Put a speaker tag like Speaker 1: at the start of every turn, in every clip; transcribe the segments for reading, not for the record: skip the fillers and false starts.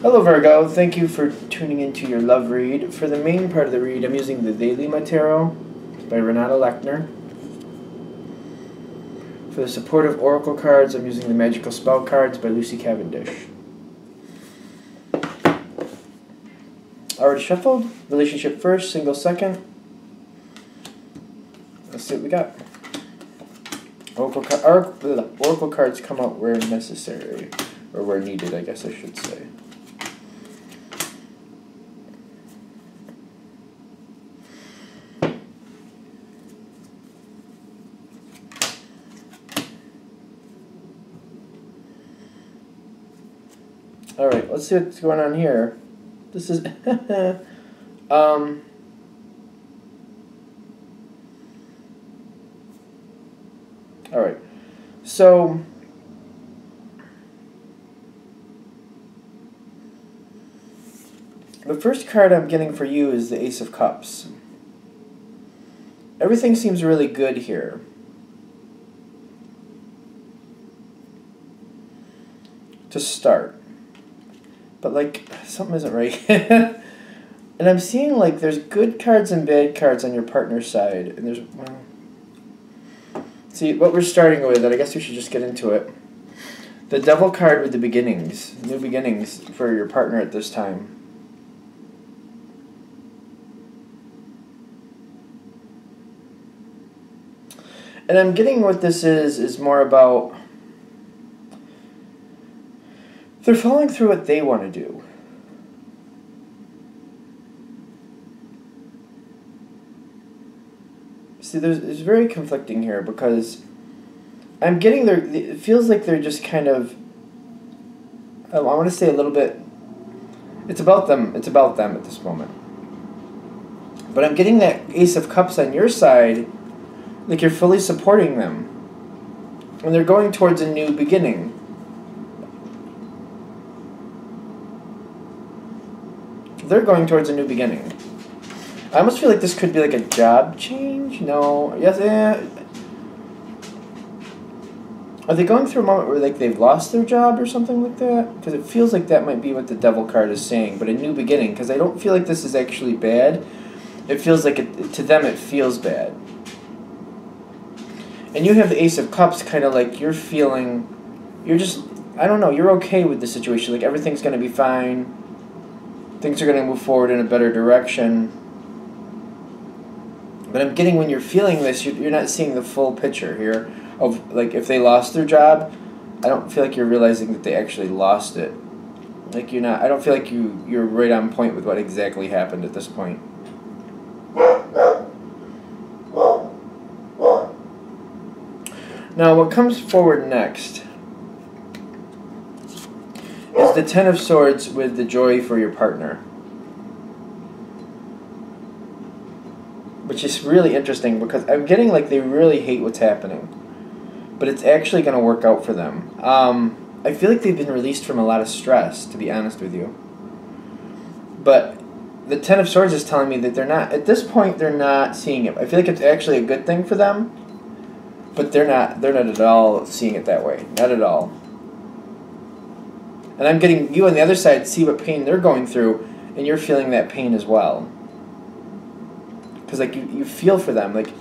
Speaker 1: Hello Virgo, thank you for tuning into your love read. For the main part of the read, I'm using the Daily Tarot by Renata Lechner. For the supportive oracle cards, I'm using the Magical Spell cards by Lucy Cavendish. Already shuffled. Relationship first, single second. Let's see what we got. Oracle cards come out where necessary, or where needed, I guess I should say. Alright, let's see what's going on here. This is Alright. So the first card I'm getting for you is the Ace of Cups. Everything seems really good here. To start. But, like, something isn't right. And I'm seeing, like, there's good cards and bad cards on your partner's side. And there's, well... See, what we're starting with, and I guess we should just get into it. The Devil card with the beginnings. New beginnings for your partner at this time. And I'm getting what this is more about... They're following through what they want to do. See, it's very conflicting here because I'm getting it feels like they're just kind of, I want to say a little bit, it's about them at this moment. But I'm getting that Ace of Cups on your side, like you're fully supporting them. And they're going towards a new beginning. They're going towards a new beginning. I almost feel like this could be like a job change. No. Yes. Are they going through a moment where like they've lost their job or something like that? Because it feels like that might be what the Devil card is saying. But a new beginning. Because I don't feel like this is actually bad. It feels like to them it feels bad. And you have the Ace of Cups, kind of like you're feeling. You're just. I don't know. You're okay with the situation. Like everything's going to be fine. Things are going to move forward in a better direction. But I'm getting when you're feeling this, you're not seeing the full picture here of, like, if they lost their job, I don't feel like you're realizing that they actually lost it. Like, you're not, I don't feel like you're right on point with what exactly happened at this point. Now, what comes forward next is the Ten of Swords with the joy for your partner. Which is really interesting because I'm getting like they really hate what's happening. But it's actually going to work out for them. I feel like they've been released from a lot of stress, to be honest with you. But the Ten of Swords is telling me that they're not, at this point, they're not seeing it. I feel like it's actually a good thing for them. But they're not at all seeing it that way. Not at all. And I'm getting you on the other side see what pain they're going through, and you're feeling that pain as well. Because like you feel for them, like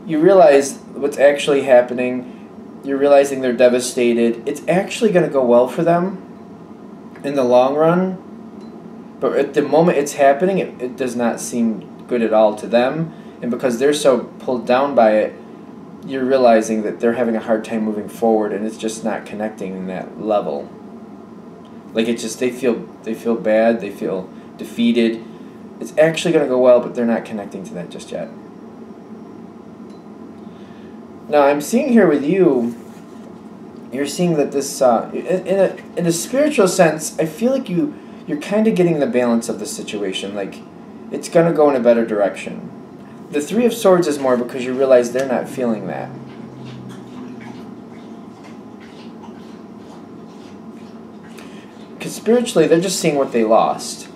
Speaker 1: you realize what's actually happening. You're realizing they're devastated. It's actually going to go well for them in the long run. But at the moment it's happening, it does not seem good at all to them. And because they're so pulled down by it, you're realizing that they're having a hard time moving forward, and it's just not connecting in that level. Like it's just they feel bad, they feel defeated. It's actually going to go well, but they're not connecting to that just yet. Now, I'm seeing here with you, you're seeing that this, in a spiritual sense, I feel like you're kind of getting the balance of the situation. Like, it's going to go in a better direction. The Three of Swords is more because you realize they're not feeling that. Because spiritually, they're just seeing what they lost.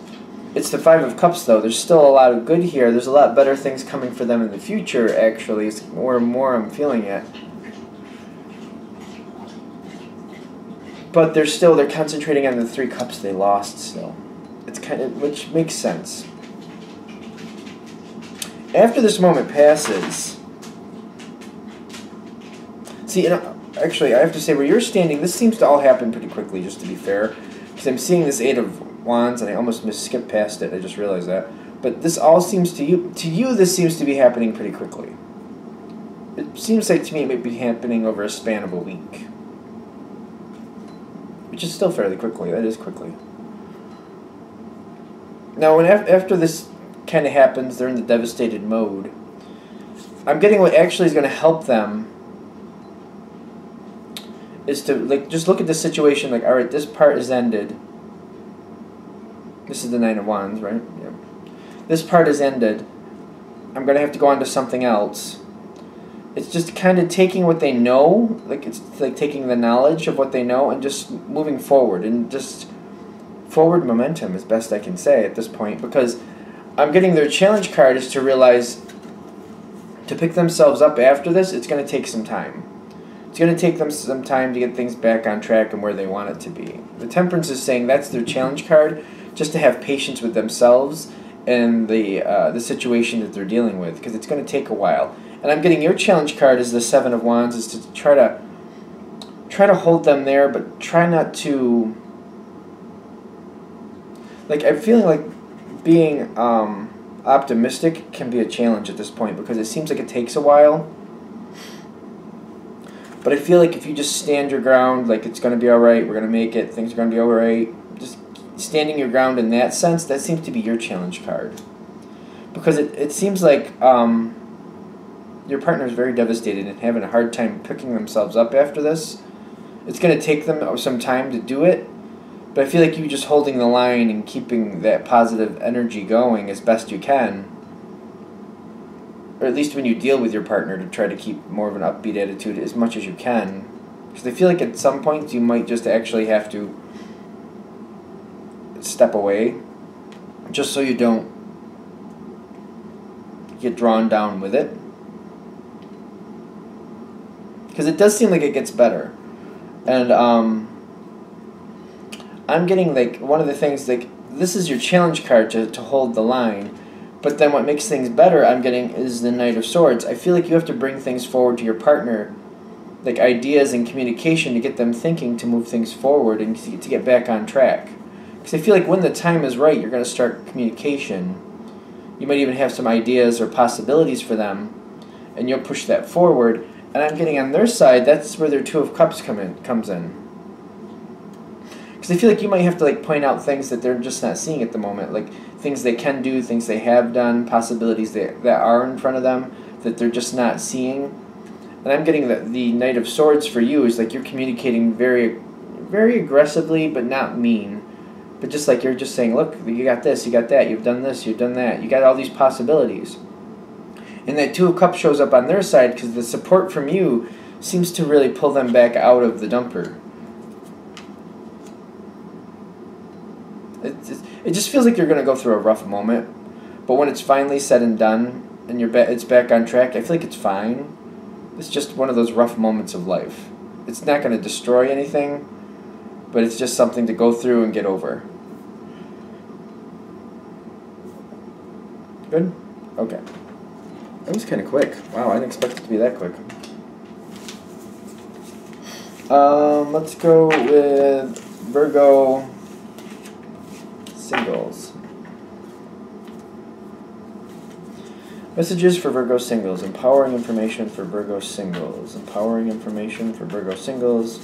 Speaker 1: It's the Five of Cups, though. There's still a lot of good here. There's a lot better things coming for them in the future, actually. It's more and more I'm feeling it. but they're concentrating on the 3 cups they lost still. It's kind of, which makes sense. After this moment passes, see, actually, I have to say, where you're standing, this seems to all happen pretty quickly, just to be fair, because I'm seeing this 8 of Wands, and I almost skipped past it. I just realized that. But this all seems to you, this seems to be happening pretty quickly. It seems like to me it might be happening over a span of a week, which is still fairly quickly. That is quickly. Now, after this kind of happens, they're in the devastated mode. I'm getting what actually is going to help them is to just look at the situation like, all right, this part is ended. This is the 9 of Wands, right? Yeah. This part is ended. I'm going to have to go on to something else. It's just kind of taking what they know, it's like taking the knowledge of what they know and just moving forward, and just forward momentum as best I can say at this point, because I'm getting their challenge card is to realize to pick themselves up after this, it's going to take some time. It's going to take them some time to get things back on track and where they want it to be. The Temperance is saying that's their challenge card, just to have patience with themselves and the situation that they're dealing with, because it's going to take a while. And I'm getting your challenge card is the 7 of Wands, is to try to hold them there, but try not to. I'm feeling like being optimistic can be a challenge at this point, because it seems like it takes a while. But I feel like if you just stand your ground, it's going to be all right, we're going to make it, things are going to be all right, just standing your ground in that sense, that seems to be your challenge card. Because it seems like your partner is very devastated and having a hard time picking themselves up after this. It's going to take them some time to do it, but I feel like you just holding the line and keeping that positive energy going as best you can, or at least when you deal with your partner, to try to keep more of an upbeat attitude as much as you can. Because I feel like at some points you might just actually have to step away, just so you don't get drawn down with it. Because it does seem like it gets better. And I'm getting one of the things, this is your challenge card to hold the line. But then what makes things better, I'm getting, is the Knight of Swords. I feel like you have to bring things forward to your partner, ideas and communication, to get them thinking, to move things forward and to get back on track. Because I feel like when the time is right, you're going to start communication. You might even have some ideas or possibilities for them, and you'll push that forward. And I'm getting on their side, that's where their 2 of Cups comes in. Because I feel like you might have to point out things that they're just not seeing at the moment, things they can do, things they have done, possibilities that are in front of them that they're just not seeing. And I'm getting the Knight of Swords for you is you're communicating very, very aggressively, but not mean. But just you're just saying, look, you got this, you got that, you've done this, you've done that, you got all these possibilities. And that 2 of Cups shows up on their side because the support from you seems to really pull them back out of the dumper. It just feels like you're going to go through a rough moment, but when it's finally said and done and it's back on track, I feel like it's fine. It's just one of those rough moments of life. It's not going to destroy anything, but it's just something to go through and get over. Good? Okay. That was kind of quick. Wow, I didn't expect it to be that quick. Let's go with Virgo singles. Messages for Virgo singles. Empowering information for Virgo singles. Empowering information for Virgo singles.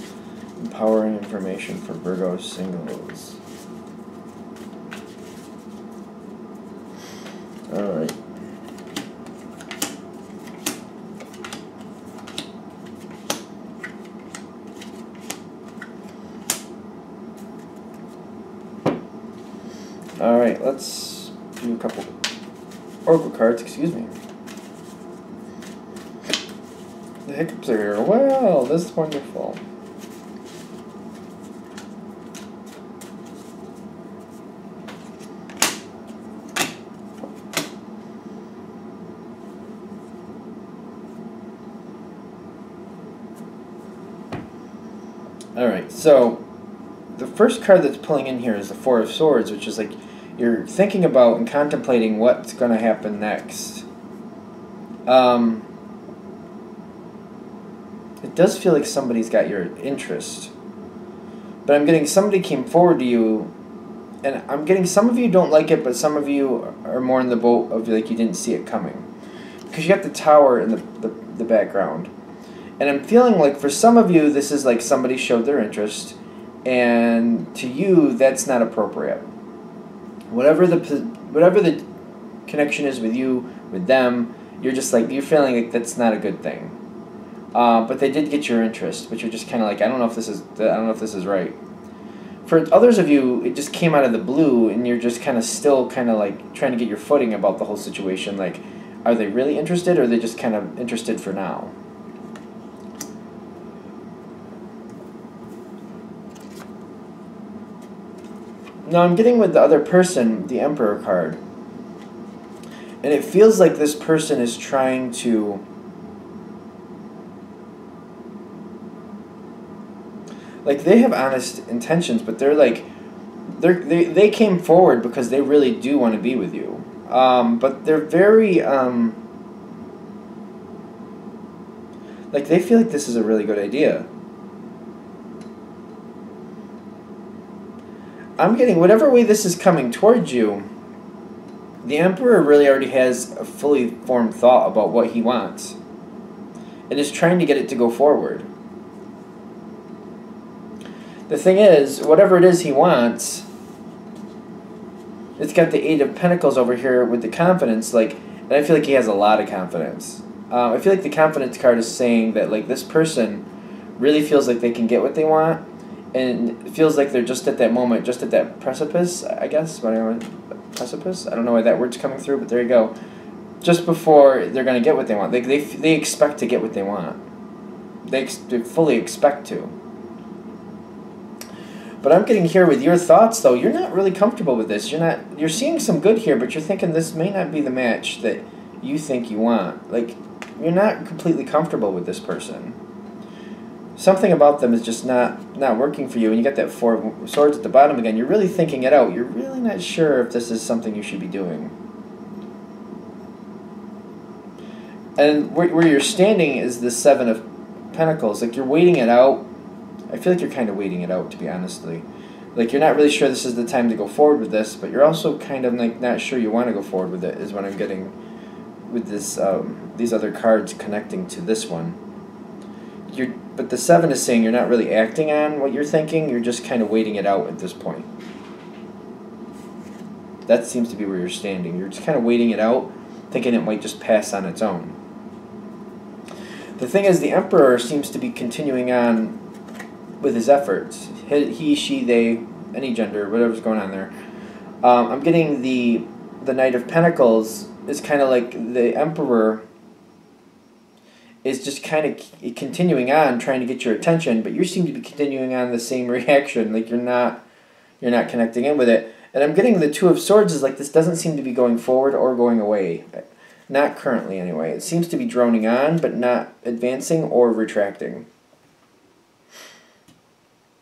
Speaker 1: Empowering information for Virgo singles. Alright. Alright, let's do a couple oracle cards, excuse me. The hiccups are here. Well, this is wonderful. Alright, so the first card that's pulling in here is the Four of Swords, which is like you're thinking about and contemplating what's going to happen next. It does feel like somebody's got your interest. But I'm getting somebody came forward to you, and I'm getting some of you don't like it, but some of you are more in the boat of like you didn't see it coming. Because you got the Tower in the background. And I'm feeling like for some of you, this is like somebody showed their interest, and to you, that's not appropriate. Whatever the connection is with you, with them, you're just like, you're feeling like that's not a good thing. But they did get your interest, but you're just kind of like, I don't know if this is right. For others of you, it just came out of the blue, and you're just kind of still kind of like trying to get your footing about the whole situation. Like, are they really interested, or are they just kind of interested for now? Now I'm getting with the other person, the Emperor card. And it feels like this person is trying to... Like, they have honest intentions, but they're like... They came forward because they really do want to be with you. But they're very... like, they feel like this is a really good idea. I'm getting, whatever way this is coming towards you, the Emperor really already has a fully formed thought about what he wants, and is trying to get it to go forward. The thing is, whatever it is he wants, it's got the Eight of Pentacles over here with the confidence, like, and I feel like he has a lot of confidence. I feel like the confidence card is saying that, like, this person really feels like they can get what they want, and it feels like they're just at that moment, just at that precipice, I guess. Precipice? I don't know why that word's coming through, but there you go. Just before they're going to get what they want. They expect to get what they want. They fully expect to. But I'm getting here with your thoughts, though. You're not really comfortable with this. You're seeing some good here, but you're thinking this may not be the match that you think you want. Like, you're not completely comfortable with this person. Something about them is just not working for you, and you got that Four of Swords at the bottom again. You're really thinking it out. You're really not sure if this is something you should be doing. And where you're standing is the Seven of Pentacles. Like, you're waiting it out. I feel like you're kind of waiting it out, to be honestly. Like, you're not really sure this is the time to go forward with this, but you're also kind of like not sure you want to go forward with it, is what I'm getting with this these other cards connecting to this one. But the Seven is saying you're not really acting on what you're thinking, you're just kind of waiting it out at this point. That seems to be where you're standing. You're just kind of waiting it out, thinking it might just pass on its own. The thing is, the Emperor seems to be continuing on with his efforts. He, she, they, any gender, whatever's going on there. I'm getting the Knight of Pentacles is kind of like the Emperor is just kind of continuing on, trying to get your attention, but you seem to be continuing on the same reaction, like you're not connecting in with it. And I'm getting the Two of Swords is like this doesn't seem to be going forward or going away. Not currently, anyway. It seems to be droning on, but not advancing or retracting.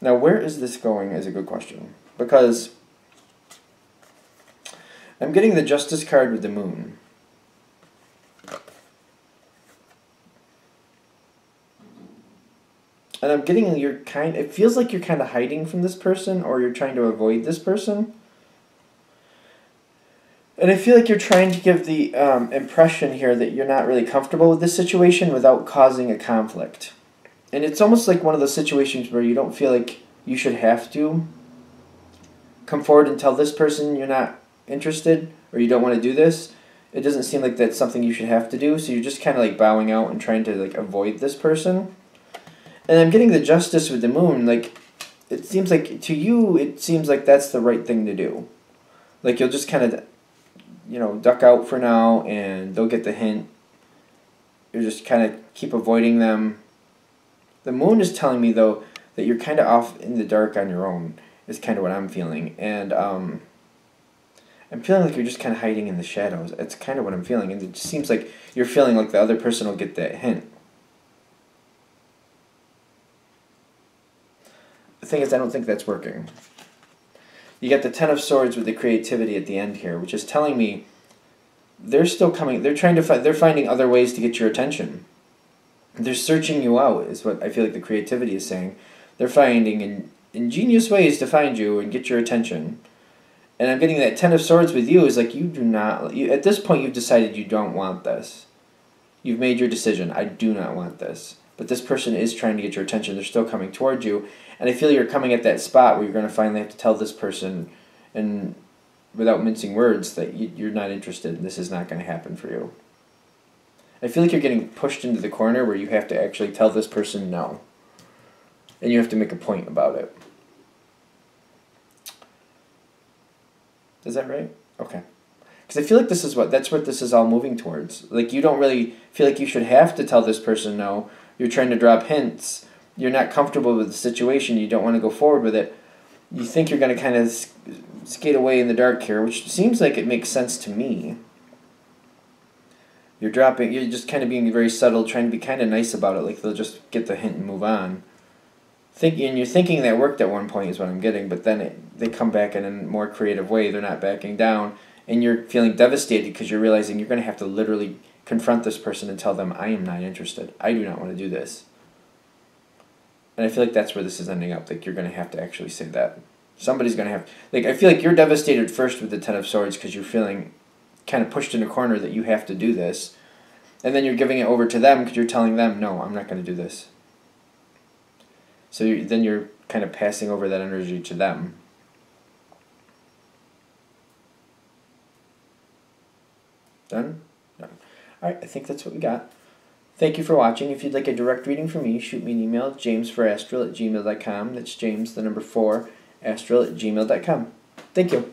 Speaker 1: Now, where is this going is a good question, because I'm getting the Justice card with the Moon. And I'm getting it feels like you're kind of hiding from this person, or you're trying to avoid this person. And I feel like you're trying to give the impression here that you're not really comfortable with this situation without causing a conflict. And it's almost like one of those situations where you don't feel like you should have to come forward and tell this person you're not interested or you don't want to do this. It doesn't seem like that's something you should have to do, so you're just kind of like bowing out and trying to like avoid this person. And I'm getting the Justice with the Moon. Like, it seems like to you, it seems like that's the right thing to do. Like, you'll just kind of, you know, duck out for now, and they'll get the hint. You just kind of keep avoiding them. The Moon is telling me, though, that you're kind of off in the dark on your own, is kind of what I'm feeling. And I'm feeling like you're just kind of hiding in the shadows. It's kind of what I'm feeling. And it just seems like you're feeling like the other person will get that hint. thing is, I don't think that's working. You get the Ten of Swords with the creativity at the end here, which is telling me they're still coming. They're trying to they're finding other ways to get your attention. They're searching you out, is what I feel like the creativity is saying. They're finding ingenious ways to find you and get your attention. And I'm getting that Ten of Swords with you is like you do not. At this point, you've decided you don't want this. You've made your decision. I do not want this. But this person is trying to get your attention. They're still coming towards you. And I feel you're coming at that spot where you're going to finally have to tell this person, and without mincing words, that you're not interested and this is not going to happen for you. I feel like you're getting pushed into the corner where you have to actually tell this person no. And you have to make a point about it. Is that right? Okay. Because I feel like that's what this is all moving towards. Like, you don't really feel like you should have to tell this person no. You're trying to drop hints. You're not comfortable with the situation. You don't want to go forward with it. You think you're going to kind of skate away in the dark here, which seems like it makes sense to me. You're just kind of being very subtle, trying to be kind of nice about it, like they'll just get the hint and move on. And you're thinking that worked at one point is what I'm getting, but then they come back in a more creative way. They're not backing down, and you're feeling devastated because you're realizing you're going to have to literally confront this person and tell them, I am not interested. I do not want to do this. And I feel like that's where this is ending up. Like, you're going to have to actually say that. Somebody's going to have... Like, I feel like you're devastated first with the Ten of Swords because you're feeling kind of pushed in a corner that you have to do this. And then you're giving it over to them because you're telling them, no, I'm not going to do this. So then you're kind of passing over that energy to them. Done? Done. Alright, I think that's what we got. Thank you for watching. If you'd like a direct reading from me, shoot me an email, jamesforastral@gmail.com. That's James, the number 4, astral@gmail.com. Thank you.